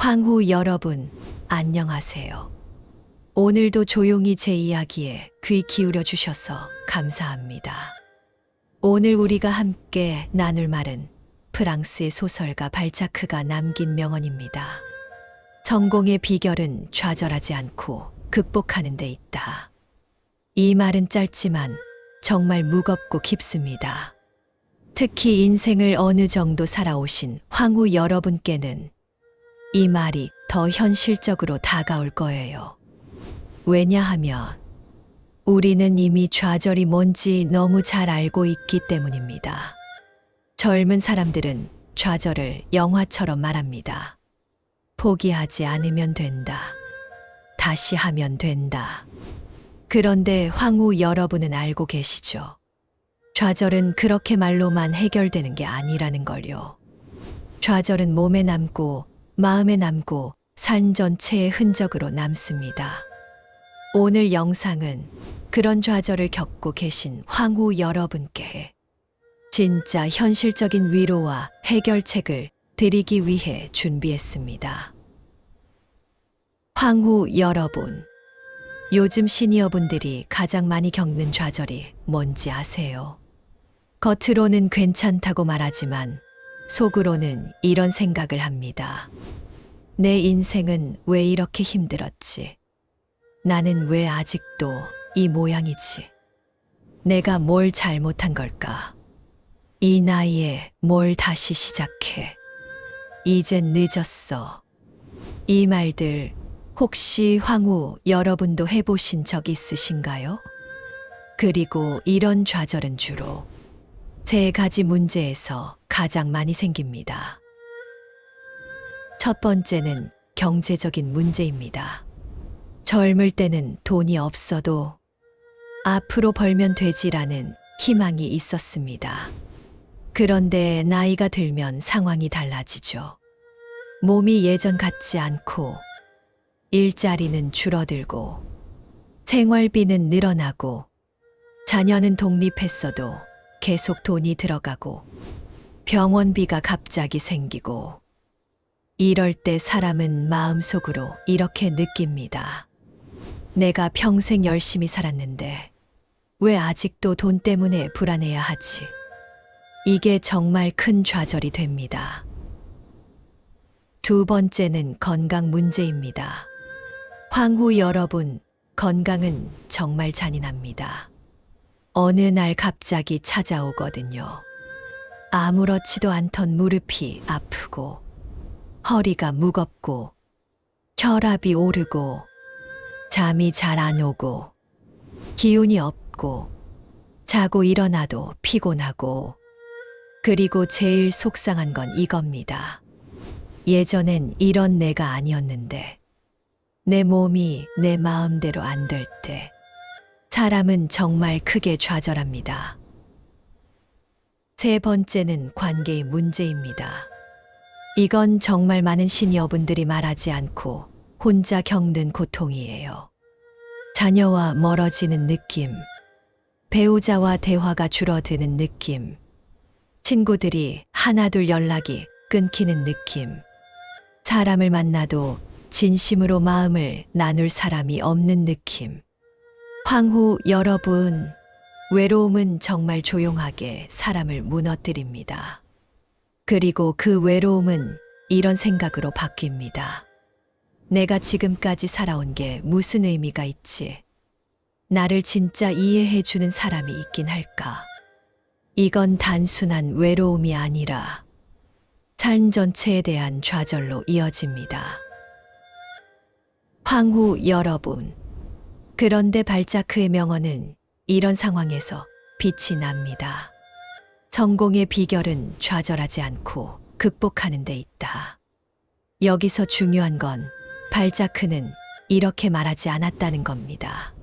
황후 여러분, 안녕하세요. 오늘도 조용히 제 이야기에 귀 기울여 주셔서 감사합니다. 오늘 우리가 함께 나눌 말은 프랑스의 소설가 발자크가 남긴 명언입니다. 성공의 비결은 좌절하지 않고 극복하는 데 있다. 이 말은 짧지만 정말 무겁고 깊습니다. 특히 인생을 어느 정도 살아오신 황후 여러분께는 이 말이 더 현실적으로 다가올 거예요. 왜냐하면 우리는 이미 좌절이 뭔지 너무 잘 알고 있기 때문입니다. 젊은 사람들은 좌절을 영화처럼 말합니다. 포기하지 않으면 된다. 다시 하면 된다. 그런데 황후 여러분은 알고 계시죠? 좌절은 그렇게 말로만 해결되는 게 아니라는 걸요. 좌절은 몸에 남고 마음에 남고 삶 전체의 흔적으로 남습니다. 오늘 영상은 그런 좌절을 겪고 계신 황후 여러분께 진짜 현실적인 위로와 해결책을 드리기 위해 준비했습니다. 황후 여러분, 요즘 시니어분들이 가장 많이 겪는 좌절이 뭔지 아세요? 겉으로는 괜찮다고 말하지만 속으로는 이런 생각을 합니다. 내 인생은 왜 이렇게 힘들었지? 나는 왜 아직도 이 모양이지? 내가 뭘 잘못한 걸까? 이 나이에 뭘 다시 시작해? 이젠 늦었어. 이 말들 혹시 황후 여러분도 해보신 적 있으신가요? 그리고 이런 좌절은 주로 세 가지 문제에서 가장 많이 생깁니다. 첫 번째는 경제적인 문제입니다. 젊을 때는 돈이 없어도 앞으로 벌면 되지라는 희망이 있었습니다. 그런데 나이가 들면 상황이 달라지죠. 몸이 예전 같지 않고 일자리는 줄어들고 생활비는 늘어나고 자녀는 독립했어도 계속 돈이 들어가고 병원비가 갑자기 생기고 이럴 때 사람은 마음속으로 이렇게 느낍니다. 내가 평생 열심히 살았는데 왜 아직도 돈 때문에 불안해야 하지? 이게 정말 큰 좌절이 됩니다. 두 번째는 건강 문제입니다. 황후 여러분, 건강은 정말 잔인합니다. 어느 날 갑자기 찾아오거든요. 아무렇지도 않던 무릎이 아프고 허리가 무겁고 혈압이 오르고 잠이 잘 안 오고 기운이 없고 자고 일어나도 피곤하고 그리고 제일 속상한 건 이겁니다. 예전엔 이런 내가 아니었는데 내 몸이 내 마음대로 안 될 때 사람은 정말 크게 좌절합니다. 세 번째는 관계의 문제입니다. 이건 정말 많은 시니어분들이 말하지 않고 혼자 겪는 고통이에요. 자녀와 멀어지는 느낌, 배우자와 대화가 줄어드는 느낌, 친구들이 하나둘 연락이 끊기는 느낌, 사람을 만나도 진심으로 마음을 나눌 사람이 없는 느낌. 황후 여러분, 외로움은 정말 조용하게 사람을 무너뜨립니다. 그리고 그 외로움은 이런 생각으로 바뀝니다. 내가 지금까지 살아온 게 무슨 의미가 있지? 나를 진짜 이해해 주는 사람이 있긴 할까? 이건 단순한 외로움이 아니라 삶 전체에 대한 좌절로 이어집니다. 황후 여러분, 그런데 발자크의 명언은 이런 상황에서 빛이 납니다. 성공의 비결은 좌절하지 않고 극복하는 데 있다. 여기서 중요한 건 발자크는 이렇게 말하지 않았다는 겁니다.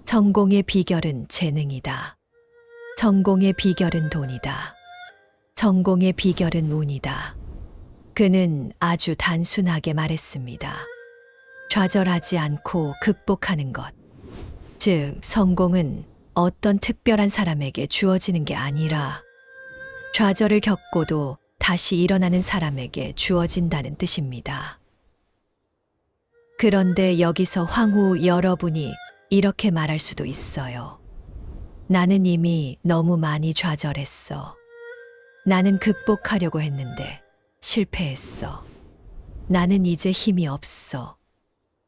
성공의 비결은 재능이다. 성공의 비결은 돈이다. 성공의 비결은 운이다. 그는 아주 단순하게 말했습니다. 좌절하지 않고 극복하는 것. 즉, 성공은 어떤 특별한 사람에게 주어지는 게 아니라 좌절을 겪고도 다시 일어나는 사람에게 주어진다는 뜻입니다. 그런데 여기서 황후 여러분이 이렇게 말할 수도 있어요. 나는 이미 너무 많이 좌절했어. 나는 극복하려고 했는데 실패했어. 나는 이제 힘이 없어.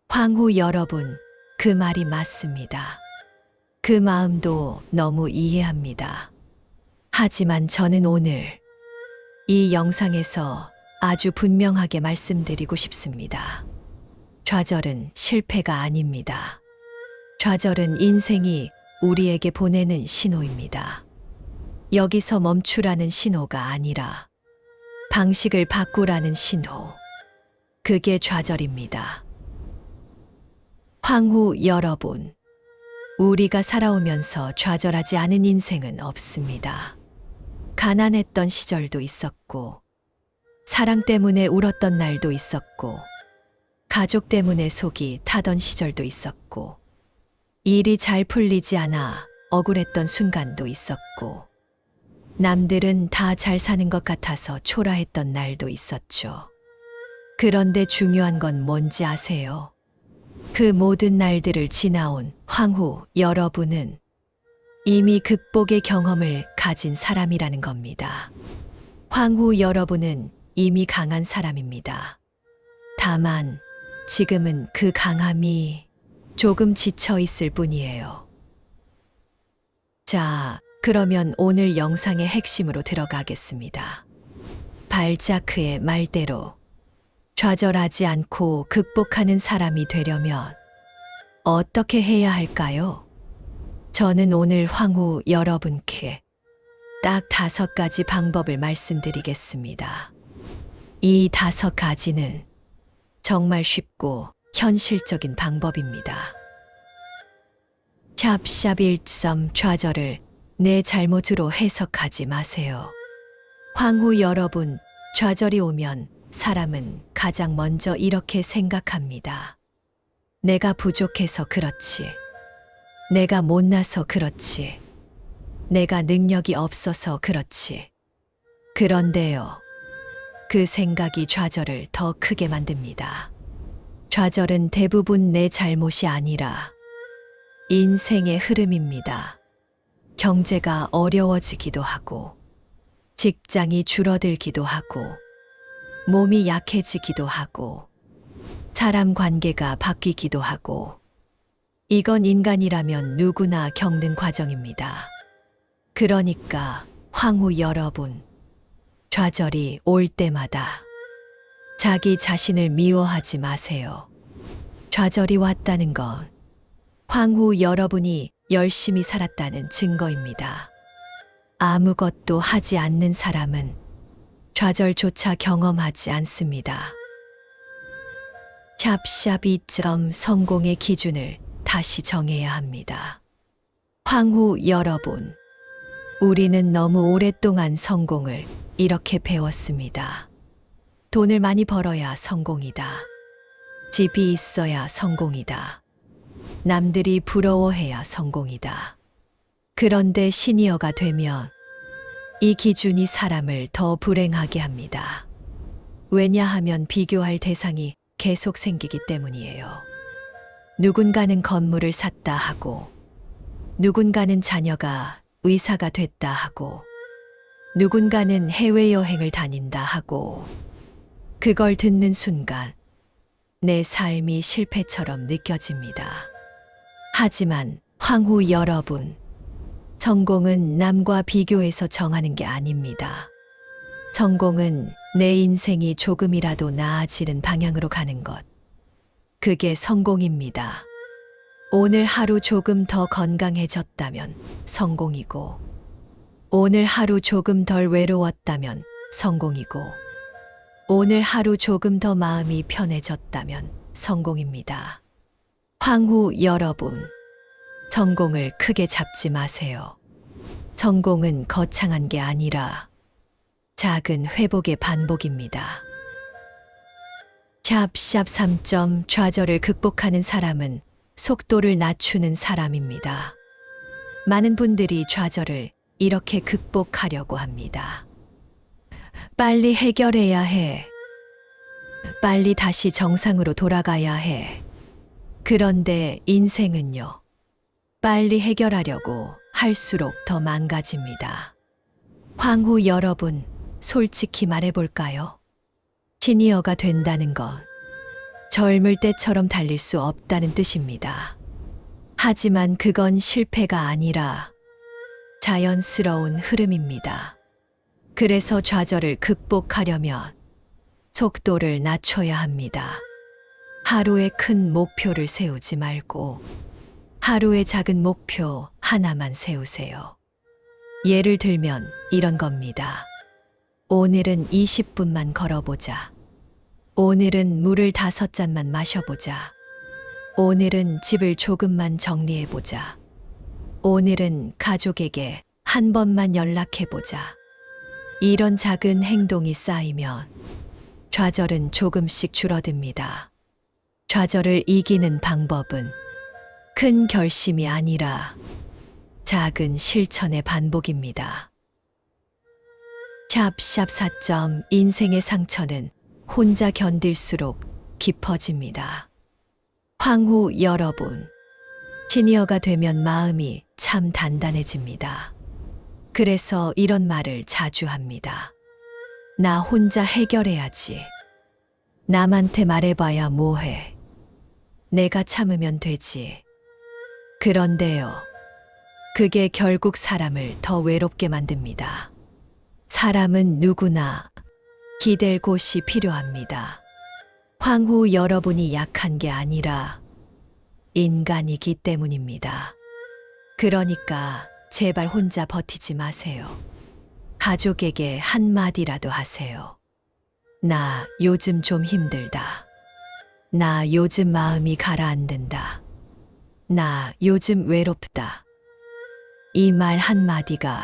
황후 여러분, 그 말이 맞습니다. 그 마음도 너무 이해합니다. 하지만 저는 오늘 이 영상에서 아주 분명하게 말씀드리고 싶습니다. 좌절은 실패가 아닙니다. 좌절은 인생이 우리에게 보내는 신호입니다. 여기서 멈추라는 신호가 아니라 방식을 바꾸라는 신호. 그게 좌절입니다. 황후 여러분, 우리가 살아오면서 좌절하지 않은 인생은 없습니다. 가난했던 시절도 있었고, 사랑 때문에 울었던 날도 있었고, 가족 때문에 속이 타던 시절도 있었고, 일이 잘 풀리지 않아 억울했던 순간도 있었고, 남들은 다 잘 사는 것 같아서 초라했던 날도 있었죠. 그런데 중요한 건 뭔지 아세요? 그 모든 날들을 지나온 황후 여러분은 이미 극복의 경험을 가진 사람이라는 겁니다. 황후 여러분은 이미 강한 사람입니다. 다만 지금은 그 강함이 조금 지쳐 있을 뿐이에요. 자, 그러면 오늘 영상의 핵심으로 들어가겠습니다. 발자크의 말대로 좌절하지 않고 극복하는 사람이 되려면 어떻게 해야 할까요? 저는 오늘 황후 여러분께 딱 5가지 방법을 말씀드리겠습니다. 이 5가지는 정말 쉽고 현실적인 방법입니다. 샵샵 1점 좌절을 내 잘못으로 해석하지 마세요. 황후 여러분, 좌절이 오면 사람은 가장 먼저 이렇게 생각합니다. 내가 부족해서 그렇지. 내가 못나서 그렇지. 내가 능력이 없어서 그렇지. 그런데요, 그 생각이 좌절을 더 크게 만듭니다. 좌절은 대부분 내 잘못이 아니라 인생의 흐름입니다. 경제가 어려워지기도 하고, 직장이 줄어들기도 하고, 몸이 약해지기도 하고, 사람 관계가 바뀌기도 하고, 이건 인간이라면 누구나 겪는 과정입니다. 그러니까 황후 여러분, 좌절이 올 때마다 자기 자신을 미워하지 마세요. 좌절이 왔다는 건 황후 여러분이 열심히 살았다는 증거입니다. 아무것도 하지 않는 사람은 좌절조차 경험하지 않습니다. 샵샵 2점 성공의 기준을 다시 정해야 합니다. 황후 여러분, 우리는 너무 오랫동안 성공을 이렇게 배웠습니다. 돈을 많이 벌어야 성공이다. 집이 있어야 성공이다. 남들이 부러워해야 성공이다. 그런데 시니어가 되면 이 기준이 사람을 더 불행하게 합니다. 왜냐하면 비교할 대상이 계속 생기기 때문이에요. 누군가는 건물을 샀다 하고, 누군가는 자녀가 의사가 됐다 하고, 누군가는 해외여행을 다닌다 하고, 그걸 듣는 순간 내 삶이 실패처럼 느껴집니다. 하지만 황후 여러분, 성공은 남과 비교해서 정하는 게 아닙니다. 성공은 내 인생이 조금이라도 나아지는 방향으로 가는 것. 그게 성공입니다. 오늘 하루 조금 더 건강해졌다면 성공이고, 오늘 하루 조금 덜 외로웠다면 성공이고, 오늘 하루 조금 더 마음이 편해졌다면 성공입니다. 황후 여러분, 성공을 크게 잡지 마세요. 성공은 거창한 게 아니라 작은 회복의 반복입니다. 샵샵 3점 좌절을 극복하는 사람은 속도를 낮추는 사람입니다. 많은 분들이 좌절을 이렇게 극복하려고 합니다. 빨리 해결해야 해. 빨리 다시 정상으로 돌아가야 해. 그런데 인생은요. 빨리 해결하려고 할수록 더 망가집니다. 황후 여러분, 솔직히 말해볼까요? 시니어가 된다는 것, 젊을 때처럼 달릴 수 없다는 뜻입니다. 하지만 그건 실패가 아니라 자연스러운 흐름입니다. 그래서 좌절을 극복하려면 속도를 낮춰야 합니다. 하루에 큰 목표를 세우지 말고 하루의 작은 목표 하나만 세우세요. 예를 들면 이런 겁니다. 오늘은 20분만 걸어보자. 오늘은 물을 5잔만 마셔보자. 오늘은 집을 조금만 정리해보자. 오늘은 가족에게 한 번만 연락해보자. 이런 작은 행동이 쌓이면 좌절은 조금씩 줄어듭니다. 좌절을 이기는 방법은 큰 결심이 아니라 작은 실천의 반복입니다. 샵샵 4점 인생의 상처는 혼자 견딜수록 깊어집니다. 황후 여러분, 시니어가 되면 마음이 참 단단해집니다. 그래서 이런 말을 자주 합니다. 나 혼자 해결해야지. 남한테 말해봐야 뭐해. 내가 참으면 되지. 그런데요, 그게 결국 사람을 더 외롭게 만듭니다. 사람은 누구나 기댈 곳이 필요합니다. 황후 여러분이 약한 게 아니라 인간이기 때문입니다. 그러니까 제발 혼자 버티지 마세요. 가족에게 한마디라도 하세요. 나 요즘 좀 힘들다. 나 요즘 마음이 가라앉는다. 나 요즘 외롭다. 이 말 한마디가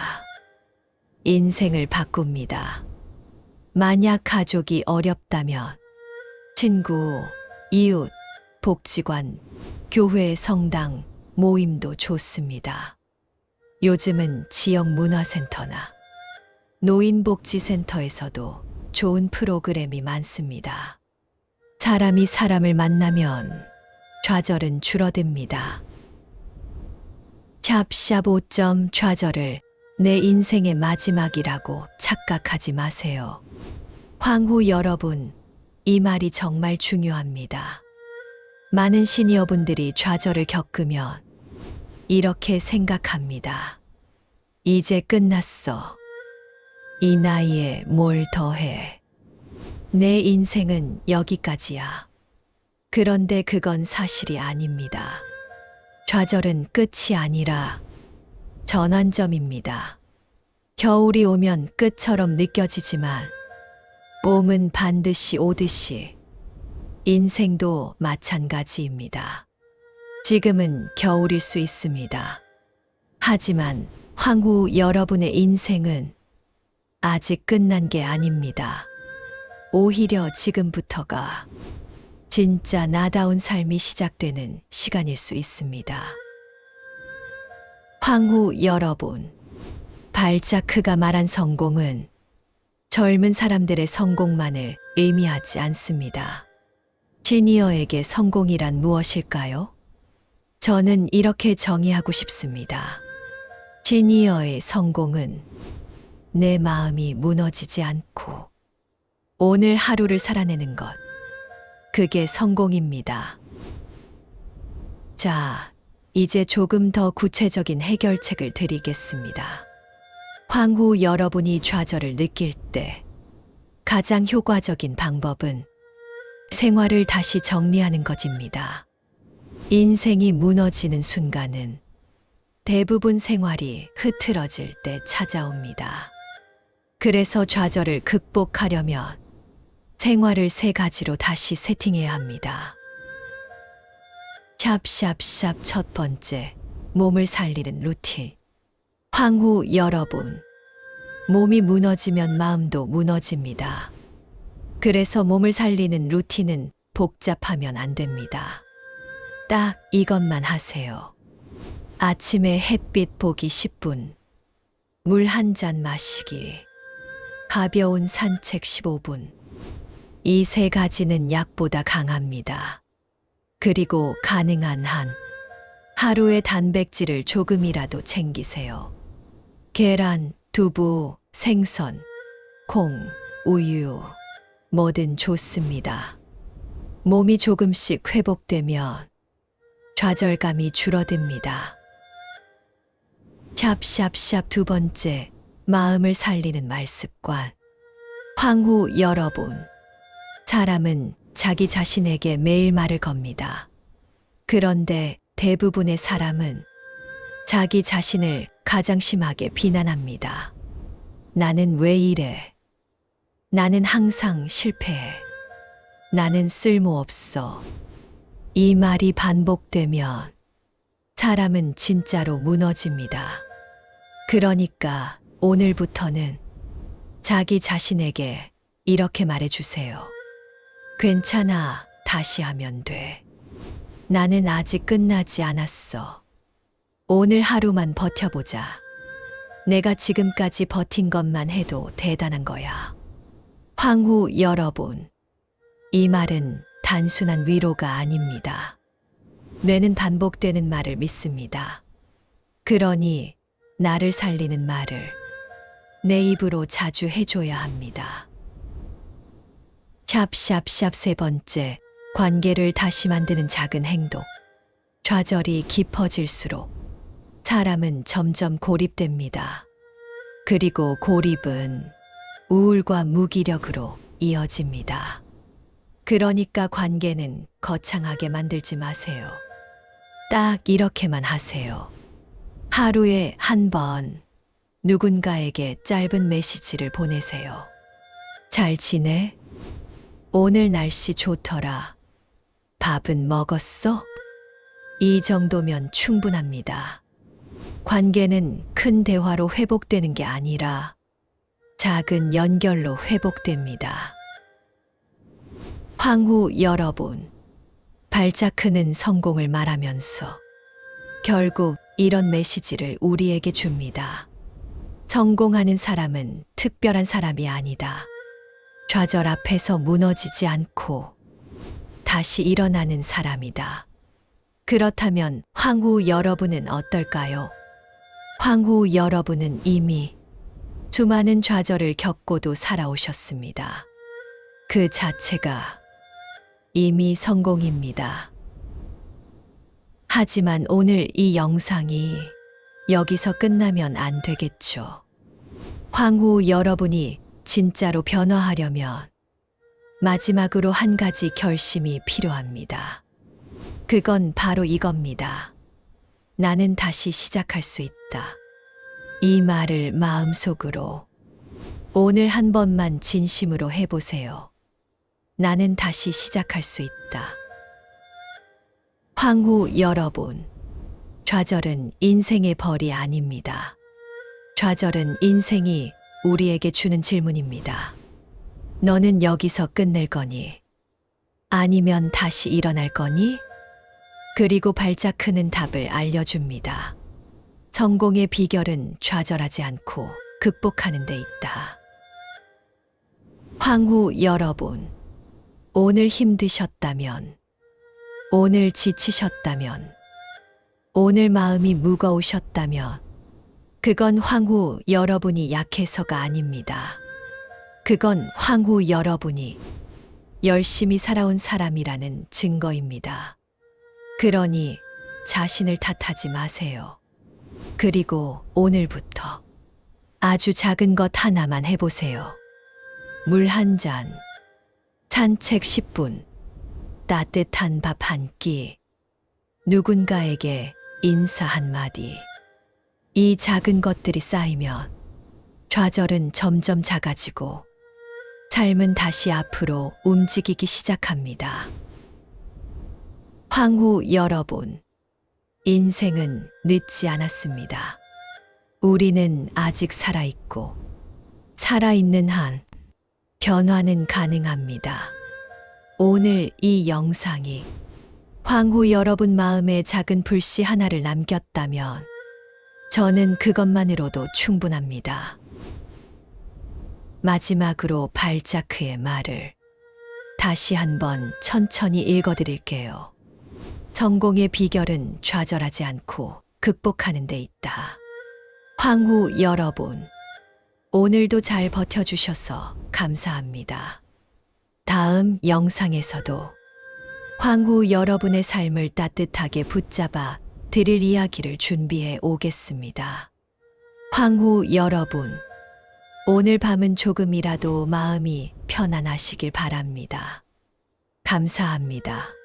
인생을 바꿉니다. 만약 가족이 어렵다면 친구, 이웃, 복지관, 교회, 성당, 모임도 좋습니다. 요즘은 지역 문화센터나 노인복지센터에서도 좋은 프로그램이 많습니다. 사람이 사람을 만나면 좌절은 줄어듭니다. 샵샵 5점 좌절을 내 인생의 마지막이라고 착각하지 마세요. 황후 여러분, 이 말이 정말 중요합니다. 많은 시니어분들이 좌절을 겪으면 이렇게 생각합니다. 이제 끝났어. 이 나이에 뭘 더 해. 내 인생은 여기까지야. 그런데 그건 사실이 아닙니다. 좌절은 끝이 아니라 전환점입니다. 겨울이 오면 끝처럼 느껴지지만 봄은 반드시 오듯이 인생도 마찬가지입니다. 지금은 겨울일 수 있습니다. 하지만 황후 여러분의 인생은 아직 끝난 게 아닙니다. 오히려 지금부터가 진짜 나다운 삶이 시작되는 시간일 수 있습니다. 황후 여러분, 발자크가 말한 성공은 젊은 사람들의 성공만을 의미하지 않습니다. 시니어에게 성공이란 무엇일까요? 저는 이렇게 정의하고 싶습니다. 시니어의 성공은 내 마음이 무너지지 않고 오늘 하루를 살아내는 것, 그게 성공입니다. 자, 이제 조금 더 구체적인 해결책을 드리겠습니다. 황후 여러분이 좌절을 느낄 때 가장 효과적인 방법은 생활을 다시 정리하는 것입니다. 인생이 무너지는 순간은 대부분 생활이 흐트러질 때 찾아옵니다. 그래서 좌절을 극복하려면 생활을 3가지로 다시 세팅해야 합니다. 샵샵샵 첫 번째, 몸을 살리는 루틴. 황후 여러분, 몸이 무너지면 마음도 무너집니다. 그래서 몸을 살리는 루틴은 복잡하면 안 됩니다. 딱 이것만 하세요. 아침에 햇빛 보기 10분, 물 한 잔 마시기, 가벼운 산책 15분. 이 세 가지는 약보다 강합니다. 그리고 가능한 한 하루에 단백질을 조금이라도 챙기세요. 계란, 두부, 생선, 콩, 우유, 뭐든 좋습니다. 몸이 조금씩 회복되면 좌절감이 줄어듭니다. 샵샵샵 두 번째, 마음을 살리는 말습관. 황후 여러분, 사람은 자기 자신에게 매일 말을 겁니다. 그런데 대부분의 사람은 자기 자신을 가장 심하게 비난합니다. 나는 왜 이래? 나는 항상 실패해. 나는 쓸모없어. 이 말이 반복되면 사람은 진짜로 무너집니다. 그러니까 오늘부터는 자기 자신에게 이렇게 말해주세요. 괜찮아, 다시 하면 돼. 나는 아직 끝나지 않았어. 오늘 하루만 버텨보자. 내가 지금까지 버틴 것만 해도 대단한 거야. 황후 여러분, 이 말은 단순한 위로가 아닙니다. 뇌는 반복되는 말을 믿습니다. 그러니 나를 살리는 말을 내 입으로 자주 해줘야 합니다. 샵샵샵 세 번째, 관계를 다시 만드는 작은 행동. 좌절이 깊어질수록 사람은 점점 고립됩니다. 그리고 고립은 우울과 무기력으로 이어집니다. 그러니까 관계는 거창하게 만들지 마세요. 딱 이렇게만 하세요. 하루에 한 번 누군가에게 짧은 메시지를 보내세요. 잘 지내? 오늘 날씨 좋더라. 밥은 먹었어? 이 정도면 충분합니다. 관계는 큰 대화로 회복되는 게 아니라 작은 연결로 회복됩니다. 황후 여러분, 발자크는 성공을 말하면서 결국 이런 메시지를 우리에게 줍니다. 성공하는 사람은 특별한 사람이 아니다. 좌절 앞에서 무너지지 않고 다시 일어나는 사람이다. 그렇다면 황후 여러분은 어떨까요? 황후 여러분은 이미 수많은 좌절을 겪고도 살아오셨습니다. 그 자체가 이미 성공입니다. 하지만 오늘 이 영상이 여기서 끝나면 안 되겠죠. 황후 여러분이 진짜로 변화하려면 마지막으로 한 가지 결심이 필요합니다. 그건 바로 이겁니다. 나는 다시 시작할 수 있다. 이 말을 마음속으로 오늘 한 번만 진심으로 해보세요. 나는 다시 시작할 수 있다. 황후 여러분, 좌절은 인생의 벌이 아닙니다. 좌절은 인생이 우리에게 주는 질문입니다. 너는 여기서 끝낼 거니? 아니면 다시 일어날 거니? 그리고 발자크는 답을 알려줍니다. 성공의 비결은 좌절하지 않고 극복하는 데 있다. 황후 여러분, 오늘 힘드셨다면, 오늘 지치셨다면, 오늘 마음이 무거우셨다면, 그건 황후 여러분이 약해서가 아닙니다. 그건 황후 여러분이 열심히 살아온 사람이라는 증거입니다. 그러니 자신을 탓하지 마세요. 그리고 오늘부터 아주 작은 것 하나만 해보세요. 물 한 잔, 산책 10분, 따뜻한 밥 한 끼, 누군가에게 인사 한마디. 이 작은 것들이 쌓이면 좌절은 점점 작아지고 삶은 다시 앞으로 움직이기 시작합니다. 황후 여러분, 인생은 늦지 않았습니다. 우리는 아직 살아있고 살아있는 한 변화는 가능합니다. 오늘 이 영상이 황후 여러분 마음에 작은 불씨 하나를 남겼다면 저는 그것만으로도 충분합니다. 마지막으로 발자크의 말을 다시 한번 천천히 읽어드릴게요. 성공의 비결은 좌절하지 않고 극복하는 데 있다. 황후 여러분, 오늘도 잘 버텨주셔서 감사합니다. 다음 영상에서도 황후 여러분의 삶을 따뜻하게 붙잡아 드릴 이야기를 준비해 오겠습니다. 황후 여러분, 오늘 밤은 조금이라도 마음이 편안하시길 바랍니다. 감사합니다.